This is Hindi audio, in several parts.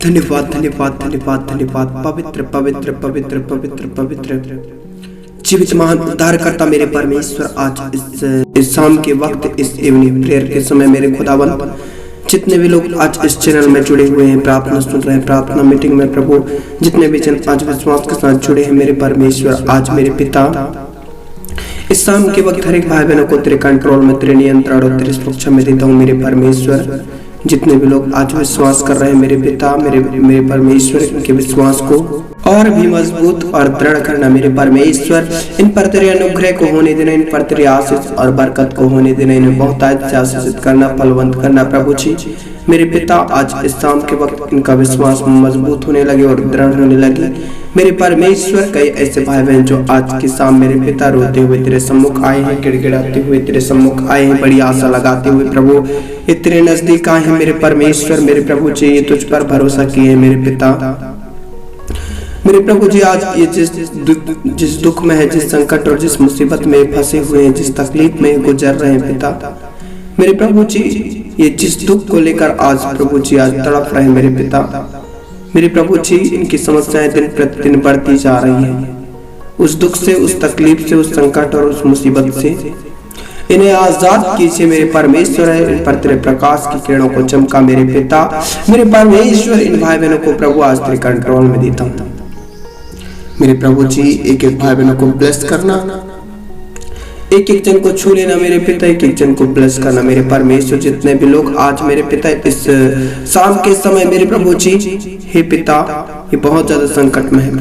धन्यवाद धन्यवाद धन्यवाद धन्यवाद। पवित्र पवित्र पवित्र पवित्र पवित्र जीवित महान उद्धारकर्ता मेरे परमेश्वर, आज इस शाम के वक्त, इस इवनिंग प्रेयर के समय मेरे खुदावन, जितने भी लोग आज इस चैनल में जुड़े हुए हैं, प्रार्थना सुन रहे हैं, प्रार्थना मीटिंग में प्रभु, जितने भी जन आज विश्वास के साथ जुड़े हैं मेरे परमेश्वर, आज मेरे पिता इस शाम के वक्त हर एक भाई बहनों को तेरे कंट्रोल में, तेरे नियंत्रण और तेरे सुरक्षा में देता हूँ मेरे परमेश्वर। जितने भी लोग आज विश्वास कर रहे हैं मेरे पिता, मेरे परमेश्वर, इनके विश्वास को और भी मजबूत और दृढ़ करना मेरे परमेश्वर। इन पर तेरे अनुग्रह को होने देना, इन पर तेरे आशीष और बरकत को होने देना, इन्हें बहुतायत से आशीषित करना, फलवंत करना प्रभु जी मेरे पिता। आज इस शाम के वक्त इनका विश्वास मजबूत होने लगे और दृढ़ होने लगे मेरे परमेश्वर। कई ऐसे भाई बहन जो आज के शाम मेरे पिता रोते हुए तेरे सम्मुख आए हैं, गिड़गिड़ाते हुए तेरे सम्मुख आए हैं, बड़ी आशा लगाते हुए प्रभु ये तेरे नजदीक आए हैं मेरे परमेश्वर, मेरे प्रभु जी ये तुझ पर भरोसा किए हैं मेरे पिता। मेरे प्रभु जी आज ये जिस दुख में है, जिस संकट और जिस मुसीबत में फंसे हुए हैं, जिस तकलीफ में गुजर रहे हैं पिता मेरे प्रभु जी, ये जिस दुख को लेकर आज प्रभु जी आज तड़प रहे हैं मेरे पिता मेरे प्रभु जी, इनकी समस्याएं दिन प्रतिदिन बढ़ती जा रही हैं। उस दुख से, उस तकलीफ से, उस संकट और उस मुसीबत से इन्हें आजाद कीजिए मेरे परमेश्वर। इन पर तेरे प्रकाश की किरणों को चमका मेरे पिता मेरे परमेश्वर। इन भाई बहनों को प्रभु आज तेरे कंट्रोल में देता हूँ मेरे प्रभु जी। एक एक भाई बहनों को ब्लेस करना, एक एक जन को छू लेना मेरे पिता, एक एक जन को ब्लेस करना मेरे परमेश्वर। जितने भी लोग आज मेरे पिता इस शाम के समय मेरे प्रभु जी, हे पिता ये बहुत ज्यादा संकट में है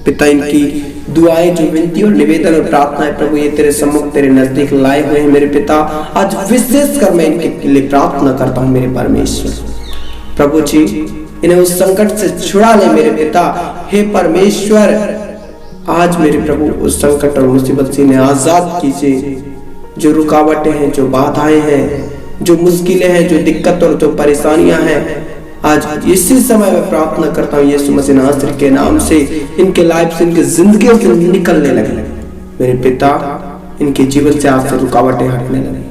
पिता, इनकी दुआएं जो विनती और निवेदन और प्रार्थनाएं प्रभु ये तेरे सम्मुख, तेरे नजदीक लाए हुए हैं मेरे पिता। आज विशेष कर मैं इनके लिए प्रार्थना करता हूँ मेरे परमेश्वर। प्रभु जी इन्हें उस संकट से छुड़ा ले मेरे पिता, हे परमेश्वर। आज मेरे प्रभु उस संकट और मुसीबत से इन्हें आजाद कीजिए। जो रुकावटें हैं, जो बाधाएं हैं, जो मुश्किलें हैं, जो दिक्कत और जो परेशानियां हैं, आज इसी समय में प्रार्थना करता हूँ यीशु मसीह नासरी के नाम से इनके लाइफ से, इनके जिंदगी से निकलने लगे मेरे पिता। इनके जीवन से आज से रुकावटें हटने लगी,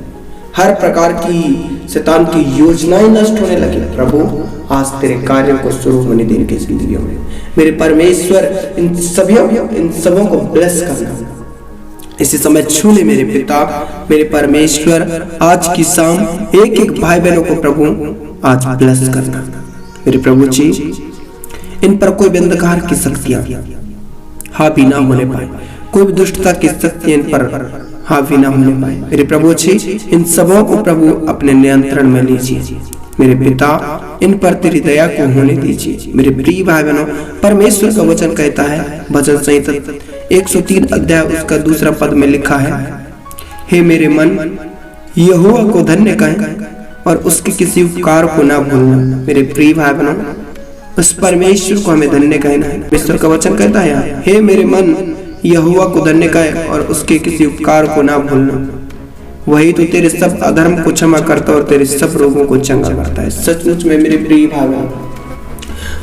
हर प्रकार की शैतान की योजनाएं नष्ट होने लगी प्रभु। आज तेरे कार्यों को शुरू होने दे इनकी जिंदगियों में मेरे परमेश्वर। इन सबों को ब्लेस करना, इसी समय छू ले मेरे पिता मेरे परमेश्वर। आज की शाम एक एक भाई बहनों को प्रभु आज ब्लेस करना मेरे प्रभु जी। इन पर कोई भी अंधकार की शक्तियां हावी ना होने पाए, कोई भी दुष्टता की शक्ति इन पर हावी ना होने पाए मेरे प्रभु जी। इन सबों को प्रभु अपने नियंत्रण में लीजिए मेरे पिता। इन पर तेरी दया को होने दीजिए मेरे प्रिय भाई बहनों। परमेश्वर का वचन कहता है, भजन संहिता 103 अध्याय उसका 2 पद में लिखा है, हे मेरे मन यहोवा को धन्य कहें और उसके किसी उपकार को ना भूलना। मेरे प्रिय भाई बहनों, उस परमेश्वर को हमें धन्य कहना है। परमेश्वर का वचन कहता है, हे मेरे मन यहोवा को धन्य कहे और उसके किसी उपकार को ना भूलना। वही तो तेरे सब अधर्म को क्षमा करता और तेरे सब रोगों को चंगा करता है। सचमुच में मेरे प्रिय भाई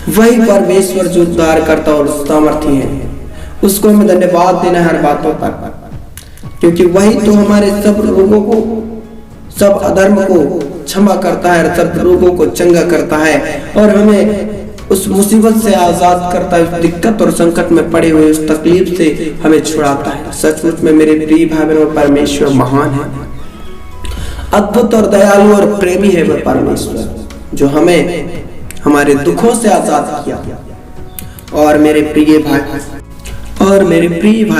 वही परमेश्वर जो उद्धार करता और सामर्थी है, उसको हमें धन्यवाद देना हर बातों पर, क्योंकि वही तो हमारे सब रोगों को, सब अधर्म को क्षमा करता है, सब रोगों को चंगा करता है और हमें उस मुसीबत से आजाद करता है, उस दिक्कत और संकट में पड़े हुए उस तकलीफ से हमें छुड़ाता है। सचमुच में मेरे प्रिय भाई बहनों, परमेश्वर महान है, अद्भुत और दयालु और प्रेमी है वह परमेश्वर जो हमें हमारे दुखों से आजाद किया। और मेरे प्रिय भाई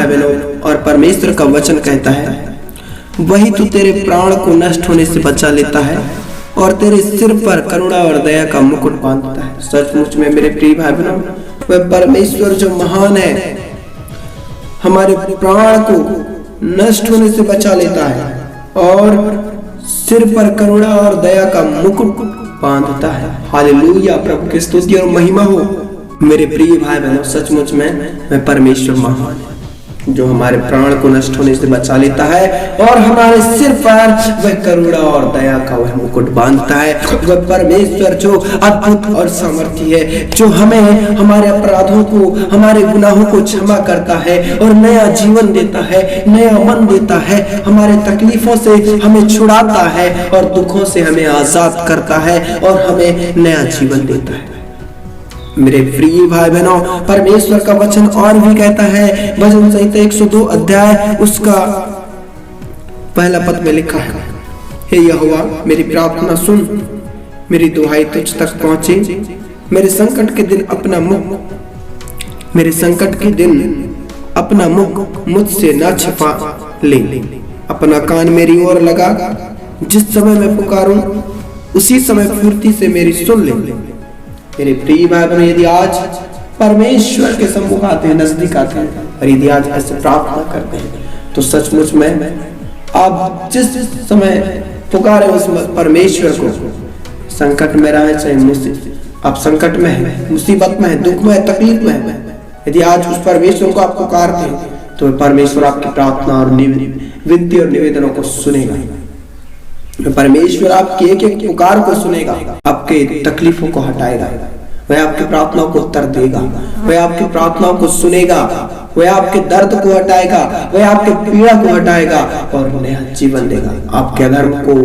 बहनों, और परमेश्वर का वचन कहता है, वही तो तेरे प्राण को नष्ट होने से बचा लेता है और तेरे सिर पर करुणा और दया का मुकुट बांधता है। सचमुच में मेरे प्रिय भाई बहनों, वह परमेश्वर जो महान है, हमारे प्राण को नष्ट होने से बचा लेता है और सिर पर करुणा और दया का मुकुट बांधता है। हालेलुया, प्रभु की स्तुति और महिमा हो मेरे प्रिय भाई बहनों। सचमुच में वह परमेश्वर महान है। जो हमारे प्राण को नष्ट होने से बचा लेता है और हमारे सिर पर वह करुणा और दया का वह मुकुट बांधता है। वह परमेश्वर जो अद्भुत और सामर्थी है, जो हमें हमारे अपराधों को, हमारे गुनाहों को क्षमा करता है और नया जीवन देता है, नया मन देता है, हमारे तकलीफों से हमें छुड़ाता है और दुखों से हमें आजाद करता है और हमें नया जीवन देता है। मेरे प्रिय भाई बहनों, परमेश्वर का वचन और भी कहता है, भजन संहिता 102 अध्याय उसका पहला पद में लिखा है, हे यहोवा मेरी प्रार्थना सुन, मेरी दुहाई तुझ तक पहुंचे, मेरे संकट के दिन अपना मुख मुझसे न छिपा ले, अपना कान मेरी ओर लगा, जिस समय मैं पुकारूं उसी समय फुर्ती से मेरी सुन ले। मेरे प्रिय भाई बहनों, यदि आज परमेश्वर के सम्मुख आते हैं, नजदीक आते हैं और यदि आज ऐसे प्रार्थना करते हैं तो सचमुच में आप जिस समय पुकारे उस परमेश्वर को, संकट में रहे चाहे आप संकट में है, मुसीबत में है, दुख में है, तकलीफ में है, यदि आज उस परमेश्वर को आप पुकारते हैं तो परमेश्वर आपकी प्रार्थना और विनती और निवेदनों को सुनेगा। परमेश्वर आपकी एक एक पुकार को सुनेगा, आपके तकलीफों को हटाएगा, वह आपकी प्रार्थनाओं को उत्तर देगा, वह आपकी प्रार्थनाओं को सुनेगा, वह आपके दर्द को हटाएगा, वह आपके पीड़ा को हटाएगा और नया जीवन देगा। आपके अधर्म को,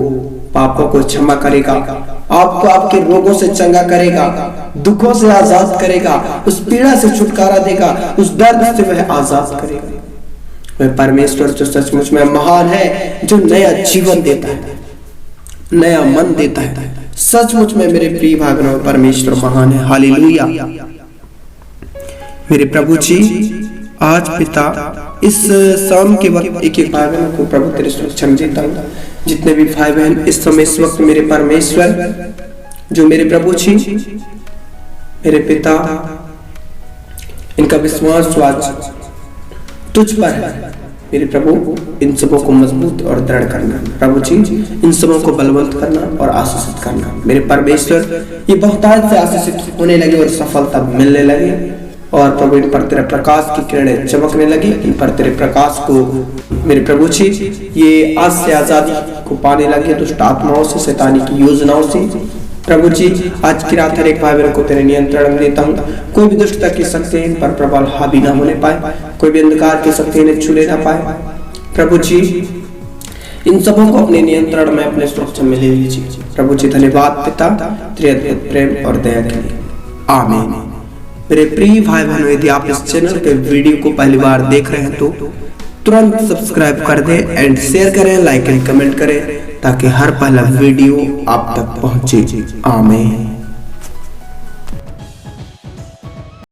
पापों को क्षमा करेगा, आपको आपके रोगों से चंगा करेगा, दुखों से आजाद करेगा, उस पीड़ा से छुटकारा देगा, उस दर्द से वह आजाद करेगा। वह परमेश्वर जो सचमुच में महान है, जो नया जीवन देता है, नया मन देता है। सचमुच में मेरे प्रिय भाई बहनों, परमेश्वर महान है। हालेलुया। मेरे प्रभु जी, आज पिता इस शाम के वक्त एक एक भाई बहन को प्रभु तेरे सुरक्षा में देता हूँ। जितने भी भाई बहन इस समय इस वक्त मेरे परमेश्वर, जो मेरे प्रभु जी, मेरे पिता, इनका विश्वास आज तुझ पर है। मेरे प्रभु इन सबों को मजबूत और दृढ़ करना, प्रभु जी इन सबों को बलवंत करना और आशीषित करना। मेरे परमेश्वर ये बहुतायत से आशीषित होने लगे और सफलता मिलने लगे और प्रभु इन पर तेरे प्रकाश की किरणें चमकने लगी। इन पर तेरे प्रकाश को मेरे प्रभु जी ये आज से आजादी को पाने लगे दुष्ट आत्माओं से, शैतानी की योजनाओं से। प्रभु जी आज की रात हर एक भाई बहन को तेरे नियंत्रण में देता हूँ। कोई भी दुष्टता की शक्ति इन पर प्रबल हावी ना होने पाए, कोई भी अंधकार की शक्ति इन्हें छूने ना पाए। प्रभु जी इन सबों को अपने नियंत्रण में, अपने सुरक्षा में ले लीजिए। प्रभु जी धन्यवाद पिता तेरे अद्भुत प्रेम और दया के लिए, आमीन। मेरे प्रिय भाई बहनों, यदि आप इस चैनल के वीडियो को पहली बार देख रहे हैं तो तुरंत सब्सक्राइब कर दें एंड शेयर करें, लाइक एंड कमेंट करें ताकि हर पहला वीडियो आप तक पहुंचे। आमीन।